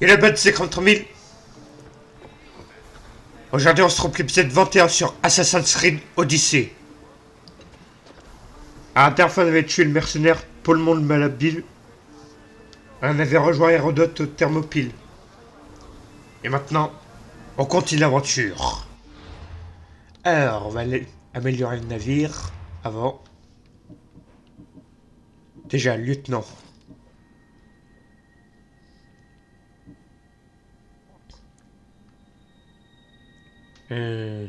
Et la bête c'est 30 000. Aujourd'hui on se trouve l'épisode 21 sur Assassin's Creed Odyssey. À la dernière fois on avait tué le mercenaire Paulmon le Malhabile. On avait rejoint Hérodote au Thermopyle. Et maintenant, on continue l'aventure. Alors, on va aller améliorer le navire avant. Déjà, lieutenant. Euh...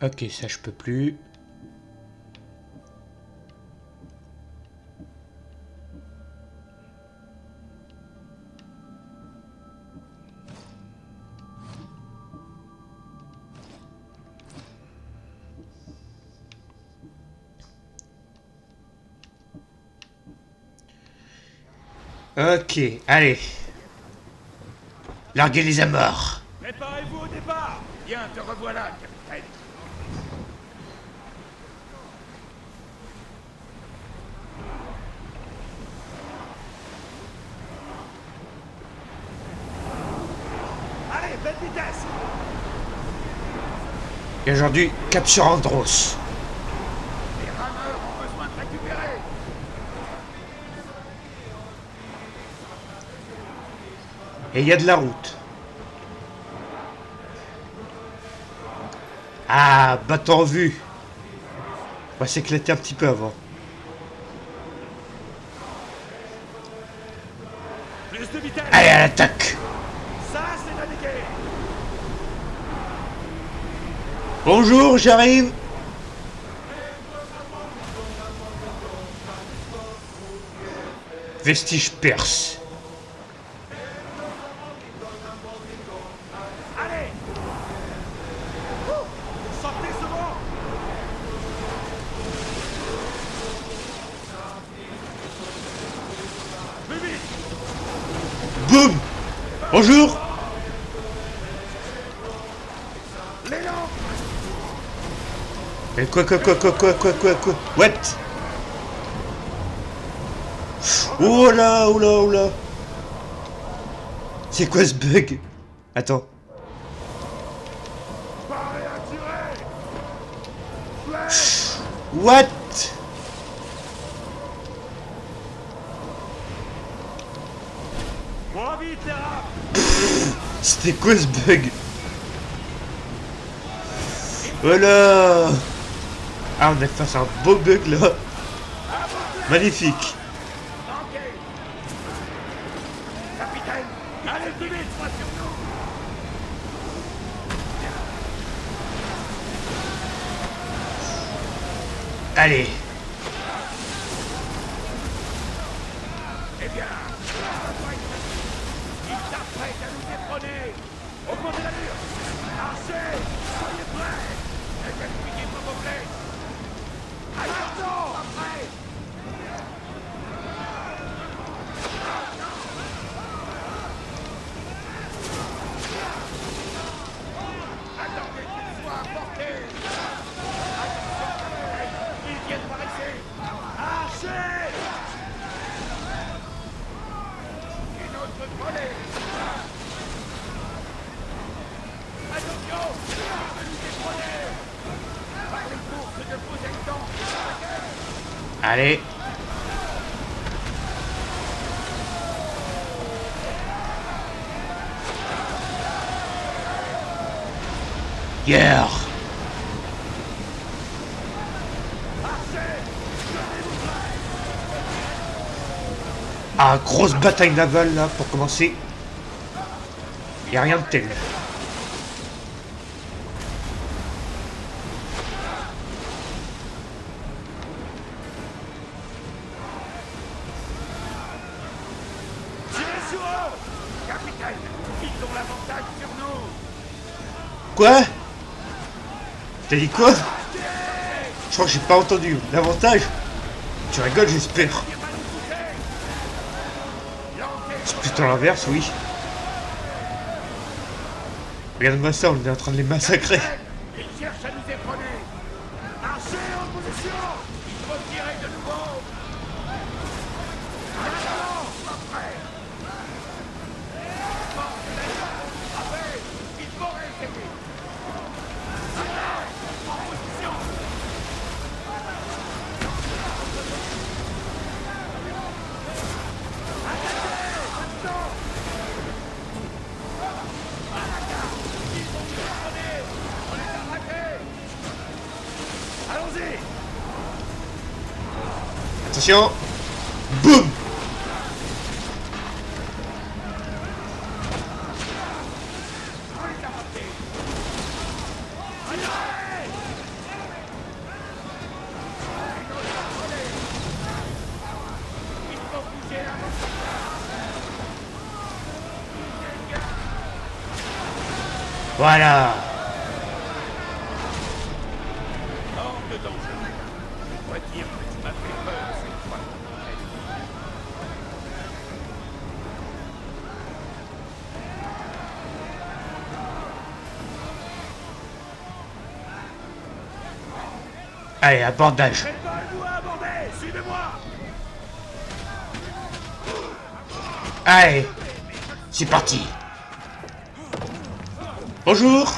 Ok, ça je peux plus. Ok, allez. Larguez les amarres. Préparez-vous au départ. Bien, te revoilà, capitaine. Allez, belle vitesse. Et aujourd'hui, cap sur Andros. Les rameurs ont besoin de récupérer. Et il y a de la route. Ah, bateau en vue. On va s'éclater un petit peu avant. Plus de vitesse. Allez, à l'attaque. Ça, c'est naviguer. Bonjour, j'arrive. Vestige perse. Allez. Sortez ce vent. Plus vite. Boum. Bonjour. L'élan. Mais quoi. What? Oh là, oh là, oh là. C'est quoi ce bug? Attends. Parez à tirer. What? Moins vite, les rats. C'était quoi ce bug? Oh là. Ah, on est face à un beau bug là. Magnifique. Manquez. Capitaine, allez plus vite, sois sur nous. Allez. Eh bien, il s'apprête à nous détrôner. Augmentez l'allure. Archez, soyez prêts. Ne gaspillez pas vos blés. Attention, après. Attendez qu'il soit apporté. Attention, capitaine, ils viennent par ici. Archez. Une autre volée. Attention, il veut nous détrôner. Par les courses de Poséidon. Allez. Yeah. Ah, grosse bataille navale là pour commencer. Y a rien de tel. Tirez sur eux. Capitaine, ils ont l'avantage sur nous. Quoi? T'as dit quoi? Je crois que j'ai pas entendu. L'avantage? Tu rigoles, j'espère. Plutôt l'inverse, oui. Regarde-moi ça, on est en train de les massacrer. Ils cherchent à nous éperonner. Marchez en position. Il faut tirer de nouveau. Maintenant, sois prêt. Après, il faut réessayer. En position. Allons-y. Attention. Boum. Il faut bouger la Voilà. hors de danger. Je dois dire que tu m'as fait peur cette fois. Allez, abordage. Préparez-vous à aborder. Suivez-moi. Allez. C'est parti. Bonjour.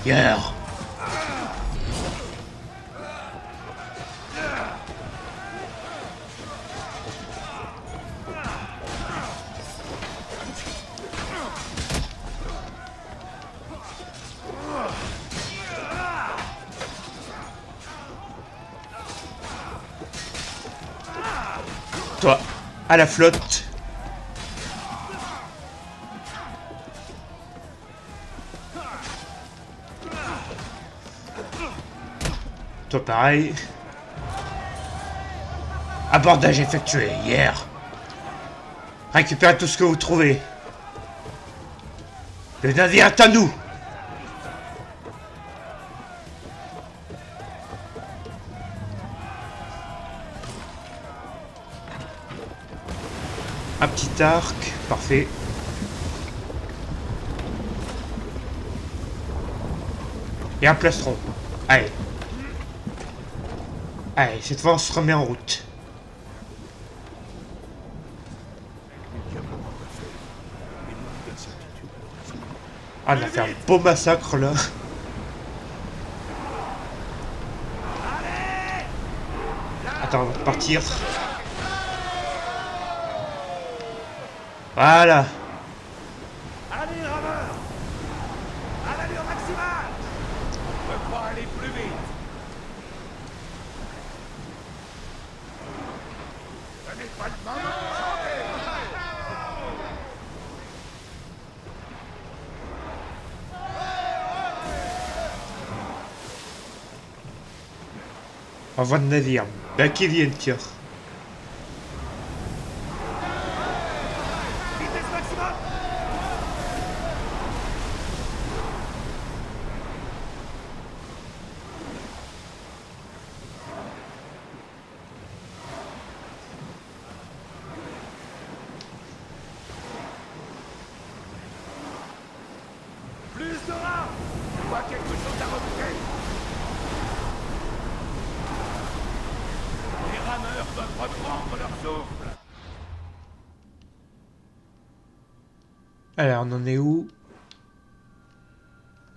Hier. Toi, à la flotte. Toi pareil. Abordage effectué hier. Récupérez tout ce que vous trouvez. Le navire est à nous. Un petit arc, parfait. Et un plastron. Allez. Allez, cette fois on se remet en route. Ah, on a fait un beau massacre là. Attends, on va partir. Voilà. Allez, rameur. À l'allure maximale. On peut pas aller plus vite. Ce n'est pas le moment de chanter. Envoi de navire. Ben qui viennent, tiens. Vitesse maximum. Plus de rats. Je vois quelque chose à remonter. Les rameurs doivent reprendre leur souffle. Alors, on en est où?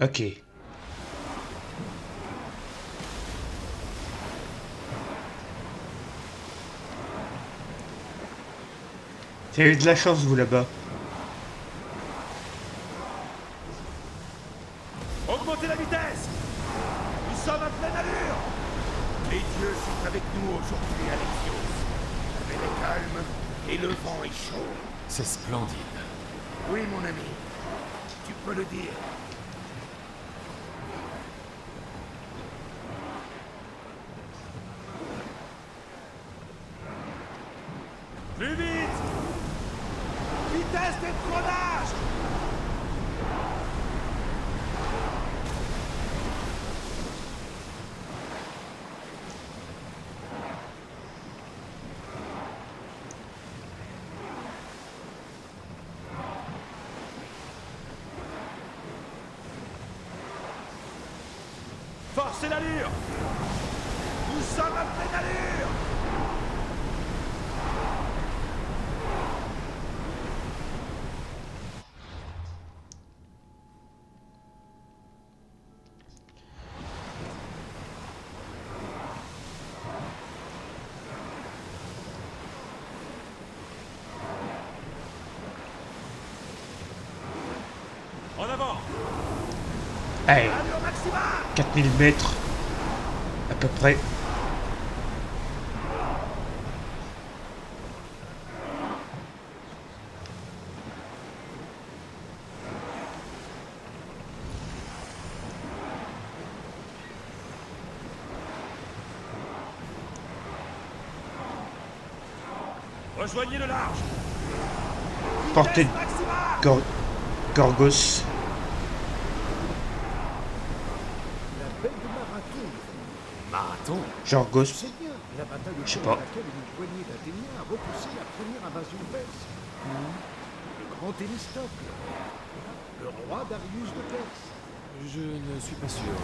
Ok. Vous avez eu de la chance, vous, là-bas. Augmentez la vitesse. Nous sommes à pleine allure. Les dieux sont avec nous aujourd'hui, Alexios. La mer est calme et le vent est chaud. C'est splendide. Oui, mon ami. Tu peux le dire. Forcez l'allure! Nous sommes à pleine allure! En avant! Allez, Allure maximale! 4000 mètres. À peu près. Rejoignez le large! Portée de Vitesse maximale! Gorgos. La belle de Marathon. Marathon? Jorgos. C'est bien, la bataille au Je sais cours pas. de laquelle une poignée d'Athéniens a repoussé la première invasion perse. Le grand Thémistocle, le roi Darius de Perse. Je ne suis pas sûr.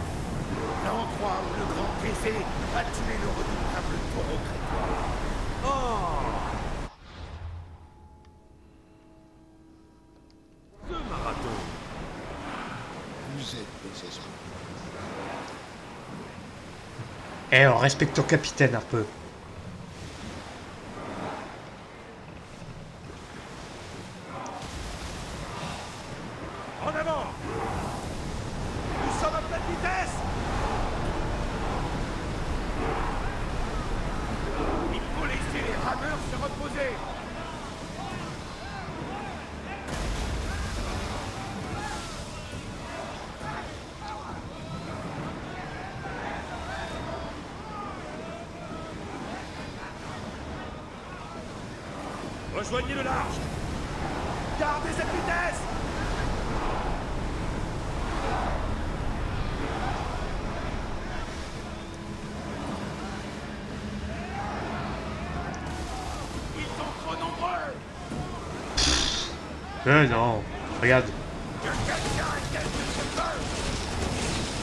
L'endroit où le grand Thésée a tué le redoutable taureau crétois. Oh! Ce marathon! Vous êtes des esprits. Eh, on respecte ton capitaine un peu. En avant! Nous sommes à pleine vitesse! Il faut laisser les rameurs se reposer! Rejoignez le large! Gardez cette vitesse! Ils sont trop nombreux! Non, regarde. Que quelqu'un ait quelque chose!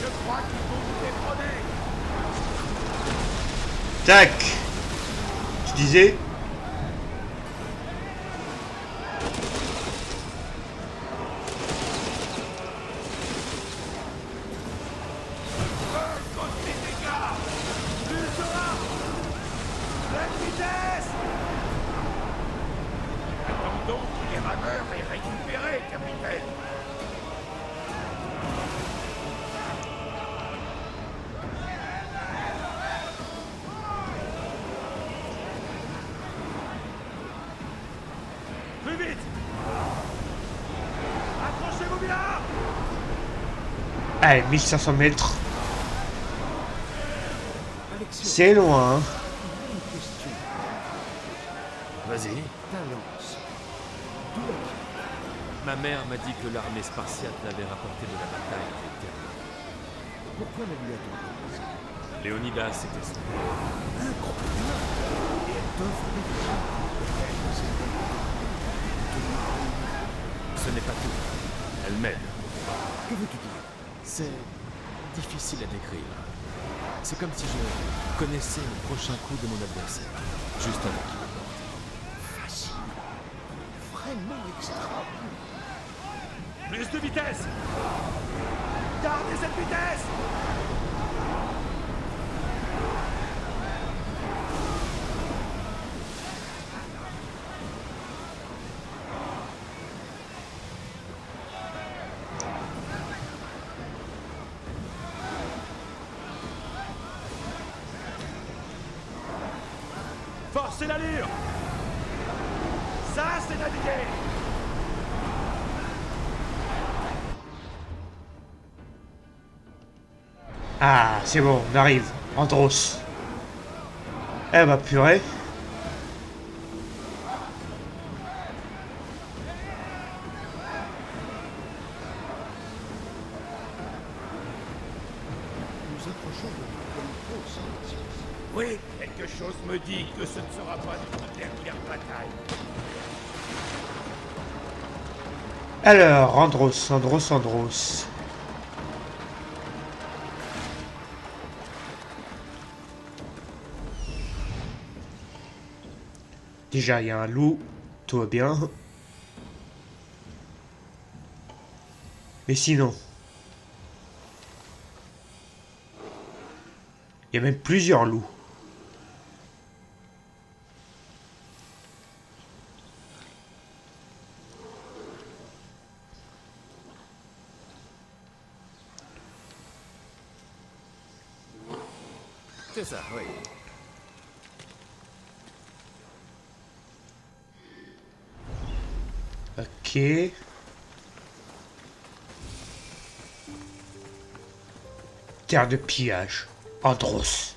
Je crois qu'ils vont nous détrôner! Tac. Tu disais? Cause des dégâts! Plus de large! Pleine vitesse! Attendons que les rameurs aient récupéré, capitaine! Plus vite! Accrochez-vous bien! Allez, 1500 mètres. Alexios, C'est loin. Hein. une question. Vas-y. Ta lance. D'où la Ma mère m'a dit que l'armée spartiate l'avait rapporté de la bataille des Thermopyles. Pourquoi la lui a-t-on proposé? Léonidas était son père. Incroyable. Et elle t'offre des visions. Ce n'est pas tout. Elle m'aide. Que veux-tu dire? C'est difficile à décrire. C'est comme si je connaissais le prochain coup de mon adversaire, juste avant qu'il le porte. Fascinant. Vraiment extraordinaire. Plus de vitesse! Gardez cette vitesse! Forcez l'allure! Ça, c'est naviguer! Ah, c'est bon, on arrive. Andros. Eh bah purée. Nous approchons de grosse Alexios. Oui, quelque chose me dit que ce ne sera pas notre dernière bataille. Alors, Andros. Déjà, il y a un loup, tout va bien. Mais sinon, il y a même plusieurs loups. C'est ça, oui. Ok. Terre de pillage. Andros.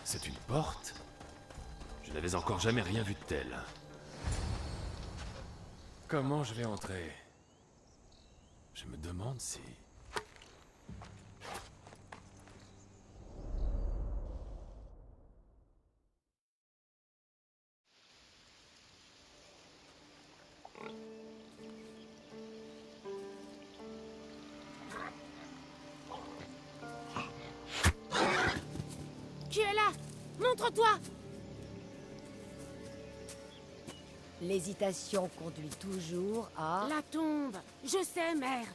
C'est une porte? Je n'avais encore jamais rien vu de tel. Comment je vais entrer? Je me demande si... Qui est là? Montre-toi! L'hésitation conduit toujours à... La tombe! Je sais, mère!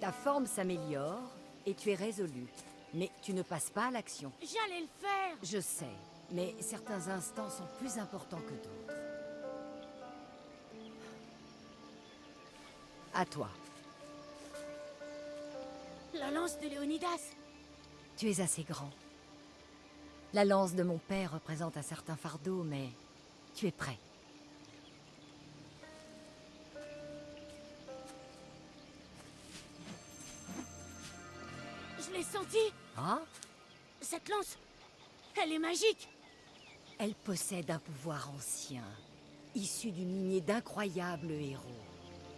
Ta forme s'améliore et tu es résolu. Mais tu ne passes pas à l'action. J'allais le faire! Je sais, mais certains instants sont plus importants que d'autres. À toi. La lance de Léonidas! Tu es assez grand. La lance de mon père représente un certain fardeau, mais tu es prêt. Je l'ai sentie! Ah? Cette lance, elle est magique! Elle possède un pouvoir ancien, issu d'une lignée d'incroyables héros,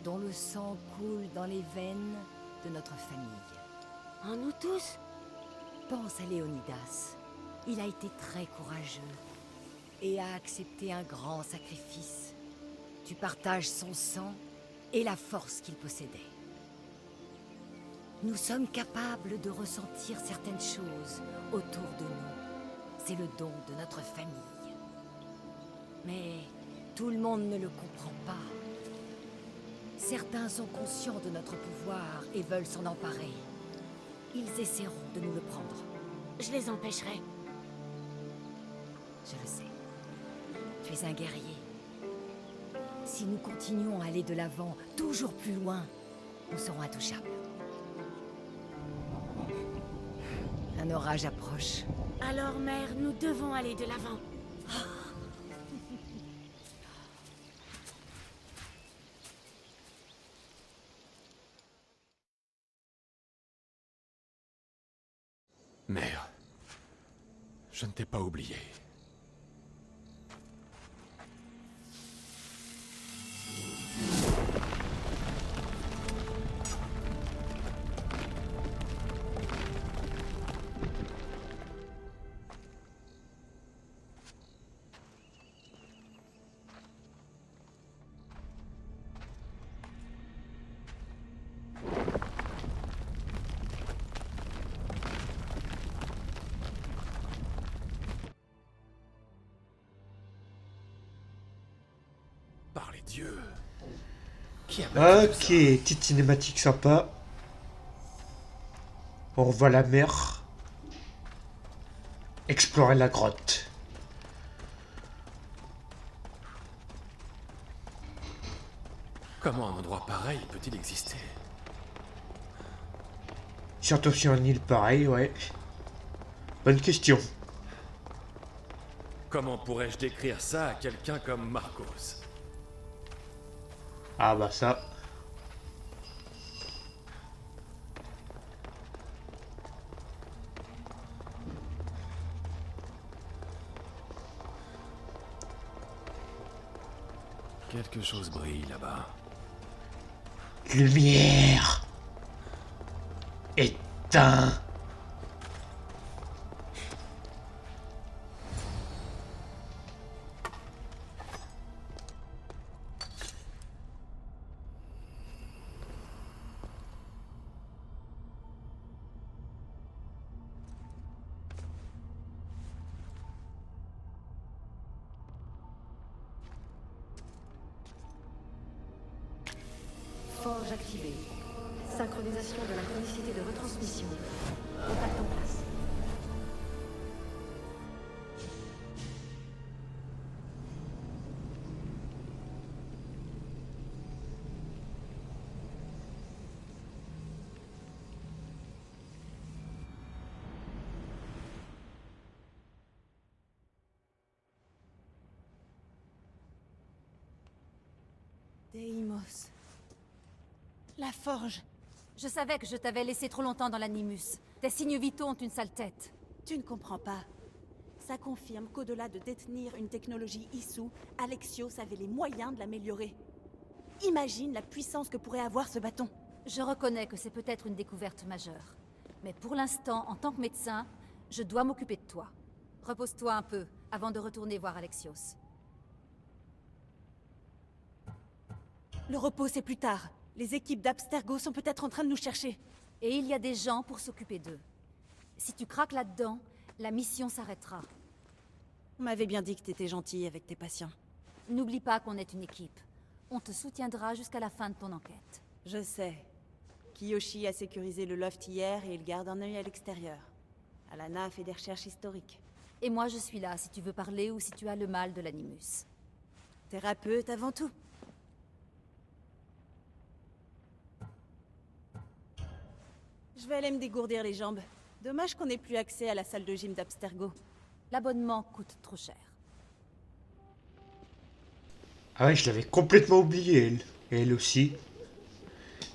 dont le sang coule dans les veines de notre famille. En nous tous? Pense à Léonidas. Il a été très courageux et a accepté un grand sacrifice. Tu partages son sang et la force qu'il possédait. Nous sommes capables de ressentir certaines choses autour de nous. C'est le don de notre famille. Mais tout le monde ne le comprend pas. Certains sont conscients de notre pouvoir et veulent s'en emparer. Ils essaieront de nous le prendre. Je les empêcherai. Je le sais. Tu es un guerrier. Si nous continuons à aller de l'avant, toujours plus loin, nous serons intouchables. Un orage approche. Alors, mère, nous devons aller de l'avant. Mère, je ne t'ai pas oublié. Par les dieux. Qui a battu tout Ok, ça? petite cinématique sympa. On revoit la mer. Explorer la grotte. Comment un endroit pareil peut-il exister? Surtout sur une île pareille, ouais. Bonne question. Comment pourrais-je décrire ça à quelqu'un comme Marcos? Ah bah ça. Quelque chose brille là-bas. Lumière. Éteins. Forge activée. Synchronisation de la chronicité de retransmission. Contact en place. Deimos. La forge. Je savais que je t'avais laissé trop longtemps dans l'animus. Tes signes vitaux ont une sale tête. Tu ne comprends pas. Ça confirme qu'au-delà de détenir une technologie issue, Alexios avait les moyens de l'améliorer. Imagine la puissance que pourrait avoir ce bâton. Je reconnais que c'est peut-être une découverte majeure. Mais pour l'instant, en tant que médecin, je dois m'occuper de toi. Repose-toi un peu, avant de retourner voir Alexios. Le repos, c'est plus tard. Les équipes d'Abstergo sont peut-être en train de nous chercher. Et il y a des gens pour s'occuper d'eux. Si tu craques là-dedans, la mission s'arrêtera. On m'avait bien dit que t'étais gentil avec tes patients. N'oublie pas qu'on est une équipe. On te soutiendra jusqu'à la fin de ton enquête. Je sais. Kiyoshi a sécurisé le loft hier et il garde un œil à l'extérieur. Alana fait des recherches historiques. Et moi, je suis là si tu veux parler ou si tu as le mal de l'animus. Thérapeute avant tout. Je vais aller me dégourdir les jambes. Dommage qu'on n'ait plus accès à la salle de gym d'Abstergo. L'abonnement coûte trop cher. Ah ouais, je l'avais complètement oublié, elle. Et elle aussi.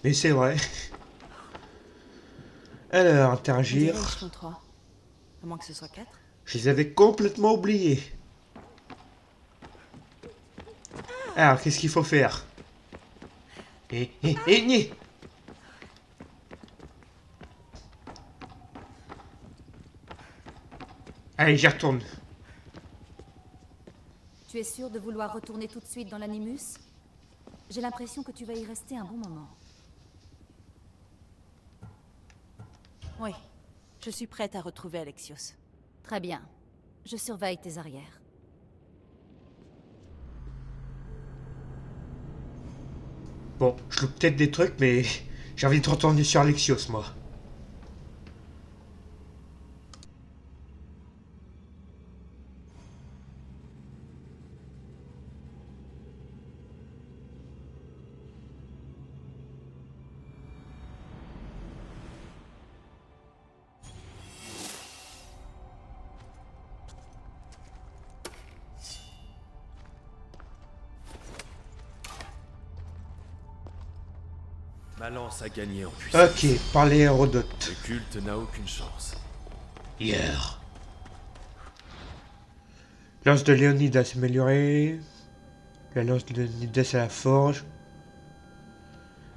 Mais c'est vrai. Alors, interagir. On dirait qu'ils sont 3. À moins que ce soit 4. Je les avais complètement oubliés. Alors, qu'est-ce qu'il faut faire? Ni. Allez, j'y retourne. Tu es sûr de vouloir retourner tout de suite dans l'animus? J'ai l'impression que tu vas y rester un bon moment. Oui. Je suis prête à retrouver Alexios. Très bien. Je surveille tes arrières. Bon, je loupe peut-être des trucs, mais j'ai envie de retourner sur Alexios, moi. Ma lance a gagné en puissance. Ok, parlez Hérodote. Le culte n'a aucune chance. Hier. Lance de Léonidas améliorée. La lance de Léonidas à la forge.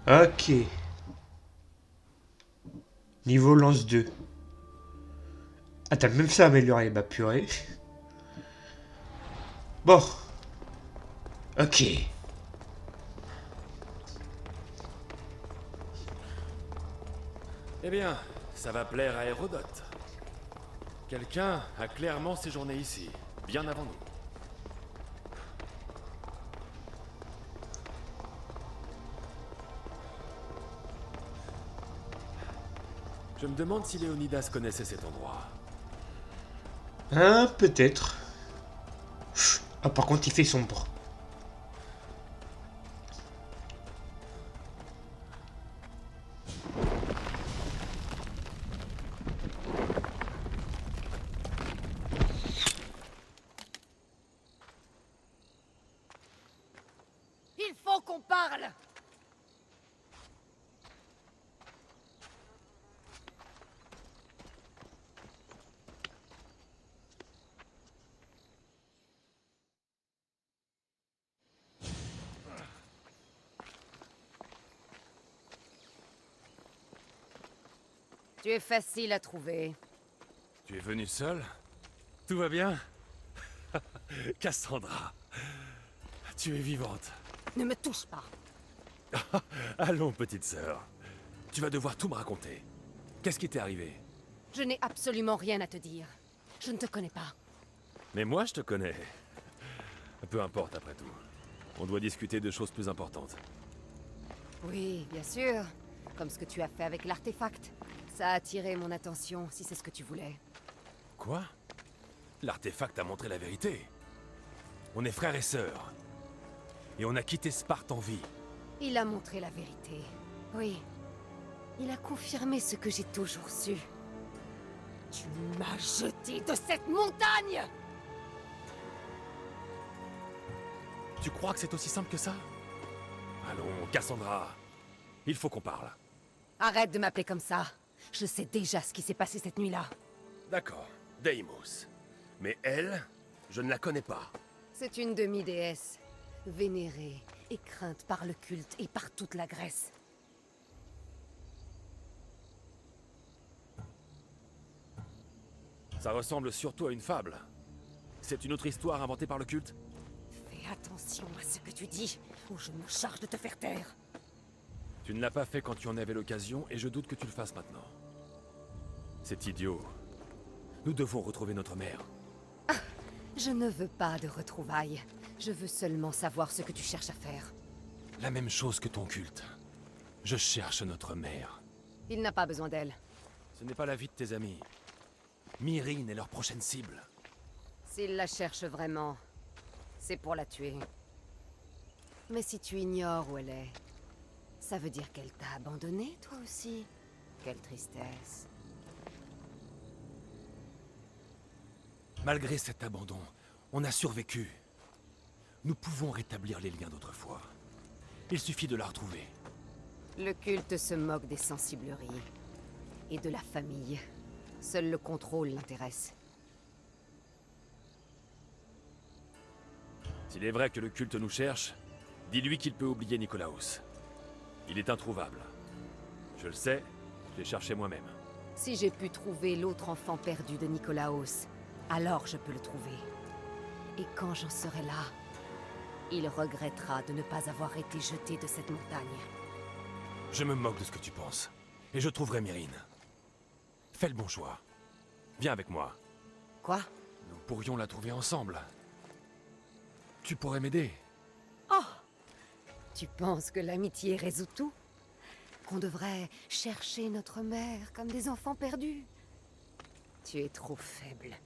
Ok. Niveau lance 2. Ah, t'as même ça amélioré, bah purée. Bon. Ok. Eh bien, ça va plaire à Hérodote. Quelqu'un a clairement séjourné ici, bien avant nous. Je me demande si Léonidas connaissait cet endroit. Hein, peut-être. Ah, par contre, il fait sombre. Il faut qu'on parle! Tu es facile à trouver. Tu es venu seul? Tout va bien? Cassandra, tu es vivante. Ne me touche pas. Allons, petite sœur. Tu vas devoir tout me raconter. Qu'est-ce qui t'est arrivé? Je n'ai absolument rien à te dire. Je ne te connais pas. Mais moi, je te connais. Peu importe, après tout. On doit discuter de choses plus importantes. Oui, bien sûr. Comme ce que tu as fait avec l'artefact. Ça a attiré mon attention, si c'est ce que tu voulais. Quoi? L'artefact a montré la vérité. On est frères et sœurs. Et on a quitté Sparte en vie. Il a montré la vérité. Oui. Il a confirmé ce que j'ai toujours su. Tu m'as jeté de cette montagne! Tu crois que c'est aussi simple que ça? Allons, Cassandra. Il faut qu'on parle. Arrête de m'appeler comme ça. Je sais déjà ce qui s'est passé cette nuit-là. D'accord, Deimos. Mais elle, je ne la connais pas. C'est une demi-déesse, vénérée et crainte par le culte et par toute la Grèce. Ça ressemble surtout à une fable. C'est une autre histoire inventée par le culte? Fais attention à ce que tu dis, ou je me charge de te faire taire. Tu ne l'as pas fait quand tu en avais l'occasion, et je doute que tu le fasses maintenant. C'est idiot. Nous devons retrouver notre mère. Je ne veux pas de retrouvailles. Je veux seulement savoir ce que tu cherches à faire. La même chose que ton culte. Je cherche notre mère. Il n'a pas besoin d'elle. Ce n'est pas la vie de tes amis. Myrrine est leur prochaine cible. S'il la cherche vraiment, c'est pour la tuer. Mais si tu ignores où elle est, ça veut dire qu'elle t'a abandonné, toi aussi. Quelle tristesse. Malgré cet abandon, on a survécu. Nous pouvons rétablir les liens d'autrefois. Il suffit de la retrouver. Le culte se moque des sensibleries. Et de la famille. Seul le contrôle l'intéresse. S'il est vrai que le culte nous cherche, dis-lui qu'il peut oublier Nicolaos. Il est introuvable. Je le sais, je l'ai cherché moi-même. Si j'ai pu trouver l'autre enfant perdu de Nicolaos, alors je peux le trouver. Et quand j'en serai là, il regrettera de ne pas avoir été jeté de cette montagne. Je me moque de ce que tu penses. Et je trouverai Myrrine. Fais le bon choix. Viens avec moi. Quoi? Nous pourrions la trouver ensemble. Tu pourrais m'aider. Oh! Tu penses que l'amitié résout tout? Qu'on devrait chercher notre mère comme des enfants perdus? Tu es trop faible.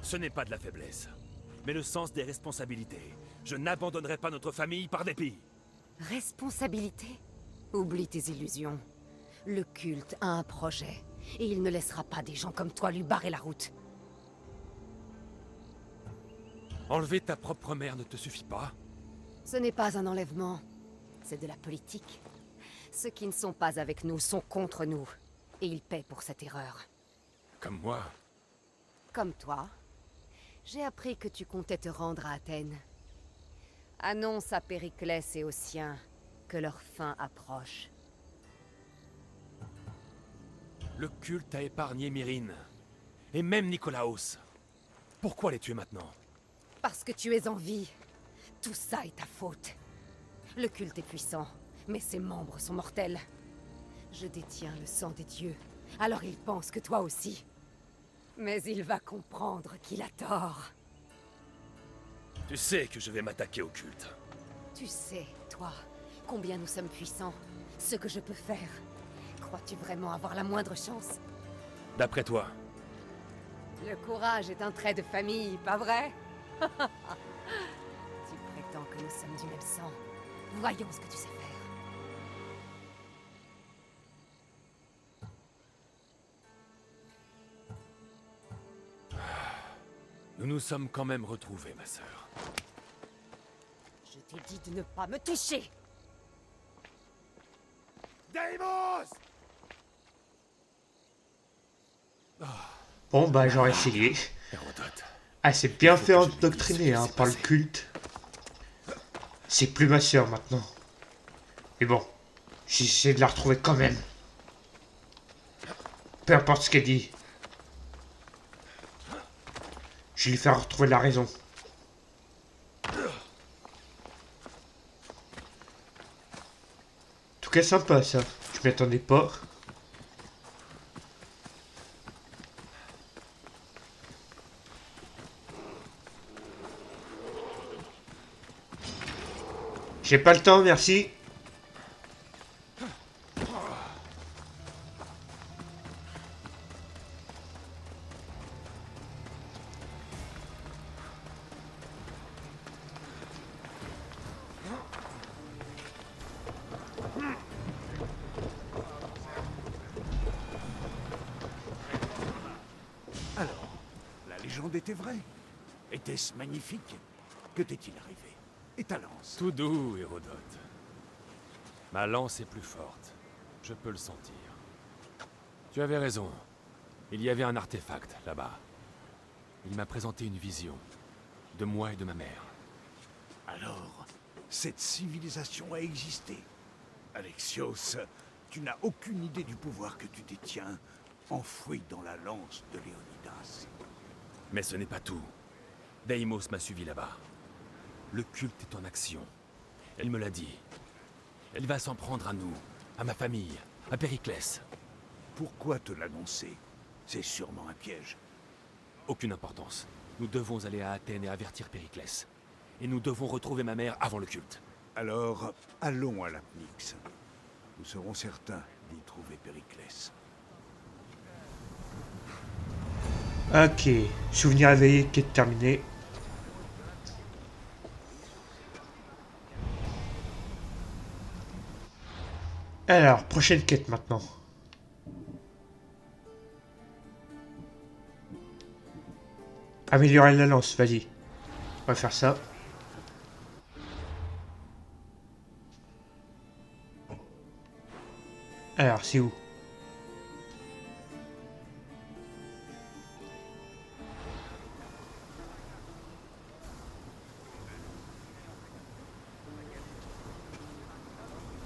Ce n'est pas de la faiblesse, mais le sens des responsabilités. Je n'abandonnerai pas notre famille par dépit. Responsabilité? Oublie tes illusions. Le culte a un projet, et il ne laissera pas des gens comme toi lui barrer la route. Enlever ta propre mère ne te suffit pas? Ce n'est pas un enlèvement, c'est de la politique. Ceux qui ne sont pas avec nous sont contre nous, et ils paient pour cette erreur. Comme moi. Comme toi, j'ai appris que tu comptais te rendre à Athènes. Annonce à Périclès et aux siens que leur fin approche. Le culte a épargné Myrrine. Et même Nicolaos. Pourquoi les tuer maintenant? Parce que tu es en vie. Tout ça est ta faute. Le culte est puissant, mais ses membres sont mortels. Je détiens le sang des dieux, alors il pense que toi aussi. Mais il va comprendre qu'il a tort. Tu sais que je vais m'attaquer au culte. Tu sais, toi, combien nous sommes puissants. Ce que je peux faire. Crois-tu vraiment avoir la moindre chance? D'après toi. Le courage est un trait de famille, pas vrai? Tu prétends que nous sommes du même sang. Voyons ce que tu sais faire. Nous nous sommes quand même retrouvés, ma sœur. Je t'ai dit de ne pas me toucher! Deimos! Bon bah j'aurais essayé. Hérodote. Ah c'est bien fait endoctriner hein, par le culte. C'est plus ma sœur maintenant. Mais bon, J'essaie de la retrouver quand même. Peu importe ce qu'elle dit. Je vais lui faire retrouver la raison. En tout cas, sympa ça. Je m'y attendais pas. J'ai pas le temps, merci. Alors, la légende était vraie. Était-ce magnifique? Que t'est-il arrivé? Et ta lance? Tout doux, Hérodote. Ma lance est plus forte. Je peux le sentir. Tu avais raison. Il y avait un artefact là-bas. Il m'a présenté une vision. De moi et de ma mère. Alors, cette civilisation a existé. Alexios, tu n'as aucune idée du pouvoir que tu détiens, enfoui dans la lance de Léonidas. Mais ce n'est pas tout. Deimos m'a suivi là-bas. Le culte est en action. Elle me l'a dit. Elle va s'en prendre à nous, à ma famille, à Périclès. Pourquoi te l'annoncer? C'est sûrement un piège. Aucune importance. Nous devons aller à Athènes et avertir Périclès. Et nous devons retrouver ma mère avant le culte. Alors, allons à l'Apnyx. Nous serons certains d'y trouver Périclès. Ok. Souvenir éveillé qui est terminé. Alors, prochaine quête maintenant. Améliorer la lance, vas-y. On va faire ça. Alors, c'est où?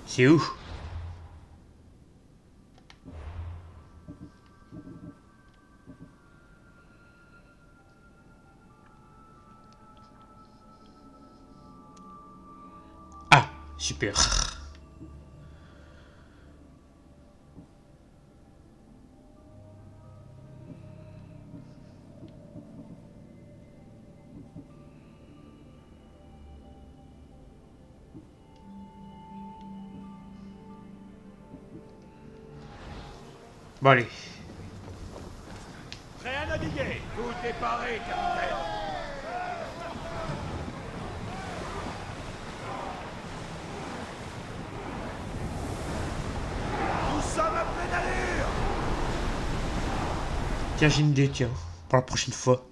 C'est où? Ah, super. Bon, allez. Prêt à naviguer. Tout est paré, capitaine. Nous sommes à pleine allure. Tiens, j'ai une idée, tiens. Pour la prochaine fois.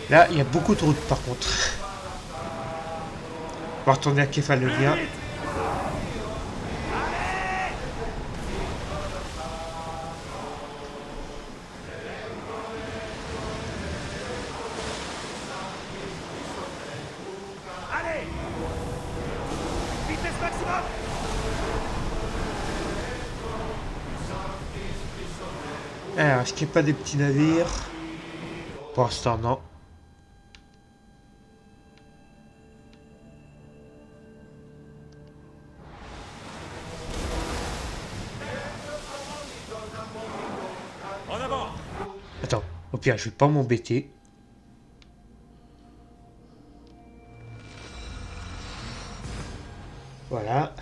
Là, il y a beaucoup de routes par contre. On va retourner à Kefalonia. Allez. Vitesse maximum. Alors, est-ce qu'il n'y a pas des petits navires? Pour l'instant, non. En avant. Attends, au pire, je vais pas m'embêter. Voilà.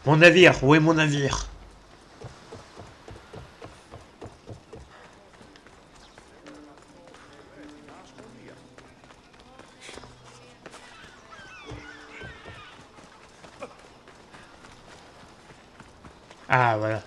Mon navire, où est mon navire? Ah, voilà.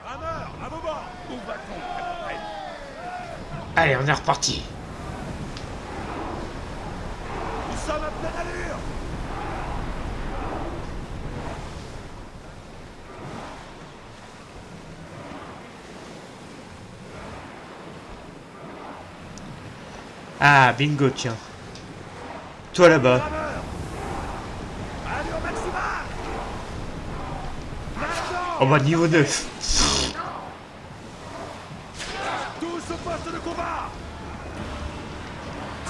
Rameur, à vos bords. Où va-t-on, capitaine? Allez, on est reparti. Nous sommes à pleine allure. Ah, bingo, tiens. Toi là-bas. Rameur. Allure maximale. Maintenant. Oh bah, niveau 9. Tous au poste de combat.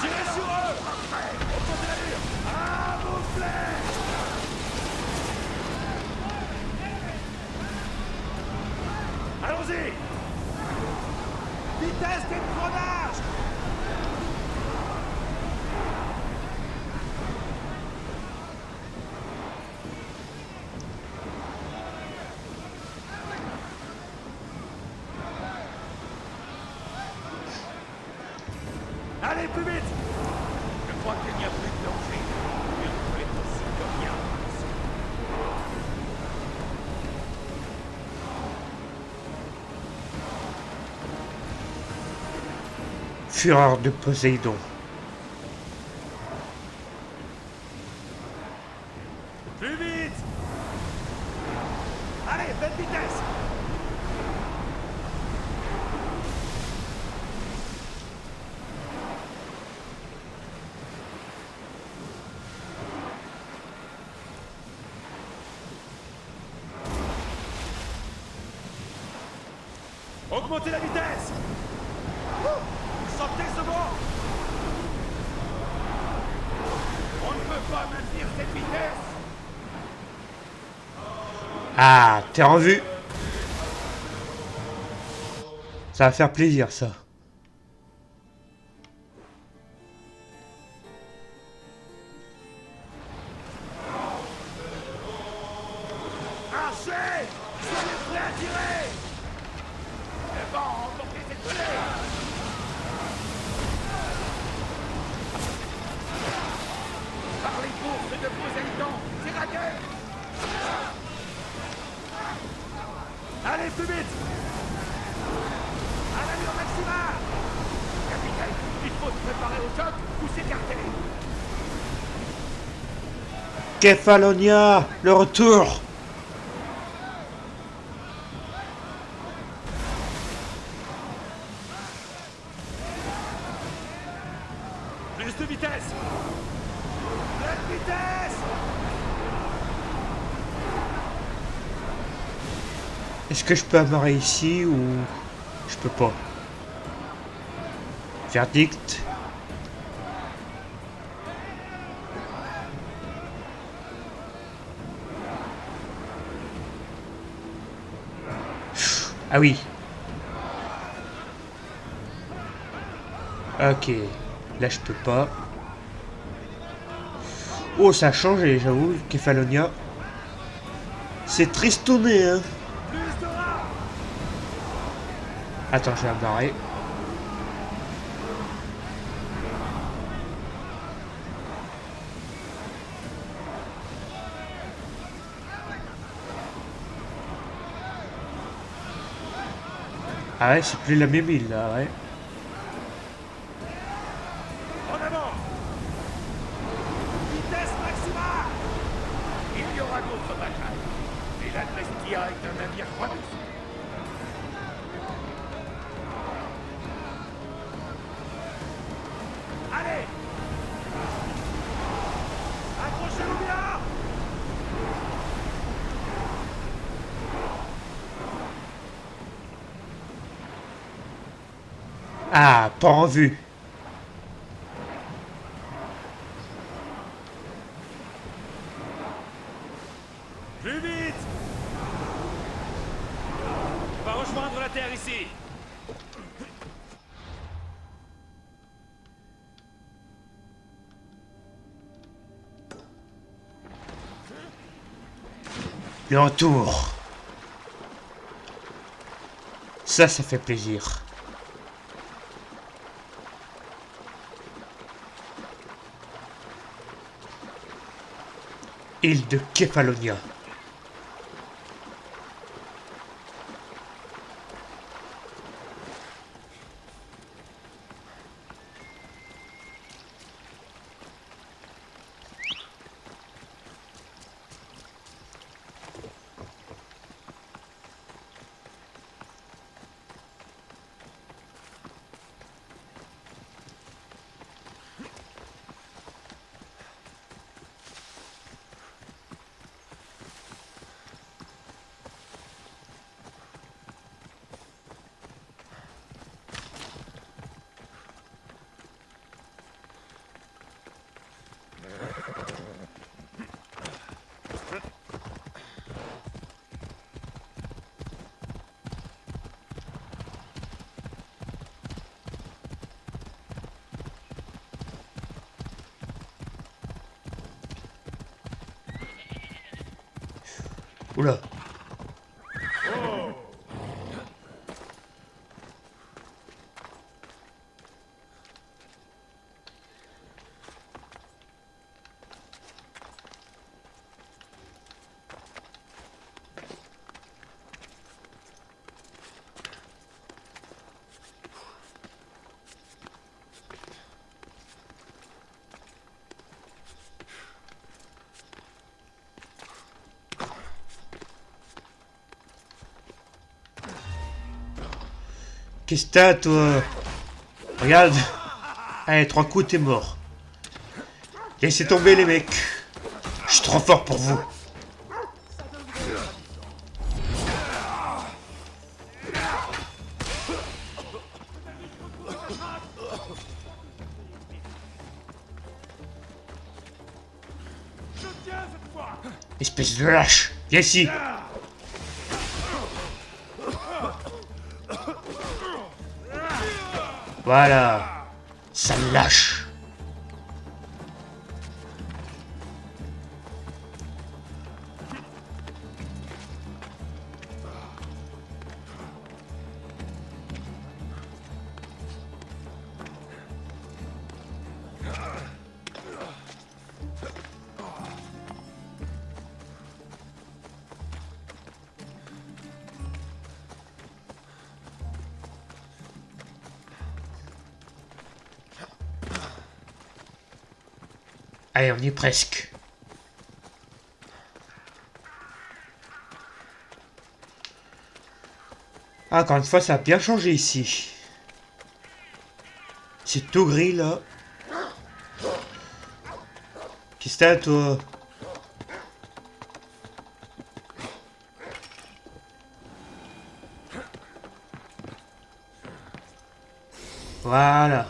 Tirez sur eux. Augmentez l'allure. À vos flèches. Allons-y. Vitesse d'engrenage. Allez, plus vite. Je crois qu'il n'y a plus de danger. Il peut être aussi que rien. Fureur de Poséidon. Plus vite. Allez, pleine vitesse. Augmentez la vitesse. Vous sentez ce vent? On ne peut pas maintenir cette vitesse. Ah, t'es en vue. Ça va faire plaisir, ça. Archers, soyez prêts à tirer. Le vent a emporté cette volée. Par les bourses de Poséidon, c'est la guerre. Allez, plus vite. À l'allure maximale. Capitaine, il faut se préparer au choc ou s'écarter. Kefalonia, le retour. Plus de vitesse. Pleine vitesse. Est-ce que je peux amarrer ici ou je peux pas? Verdict. Ah oui. Ok. Là je peux pas. Oh, ça a changé, j'avoue, Kefalonia. C'est tristonné, hein. Plus de rats. Attends, je vais amarrer. Ah ouais, c'est plus la même île, là, ouais. En avant. Vitesse maximale. Il y aura d'autres batailles. Et la Drestia est un navire robuste. Allez. Accrochez-vous bien. Ah, pas en vue. à terre ici. Le retour. Ça fait plaisir. Île de Kefalonia. Oula. Qu'est-ce que t'as, toi? Regarde. Allez, 3 coups, t'es mort. Laissez tomber, les mecs. Je suis trop fort pour vous. Espèce de lâche. Viens ici. Voilà. Ça lâche. Allez, on y est presque. Ah, encore une fois, ça a bien changé ici. C'est tout gris, là. Qu'est-ce que t'as, toi? Voilà.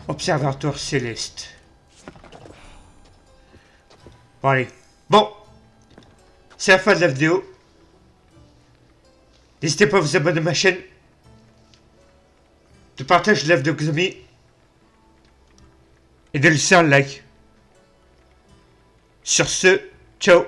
Observatoire céleste. Bon, allez. Bon. C'est la fin de la vidéo. N'hésitez pas à vous abonner à ma chaîne. De partager la vidéo avec vos amis. Et de laisser un like. Sur ce, ciao.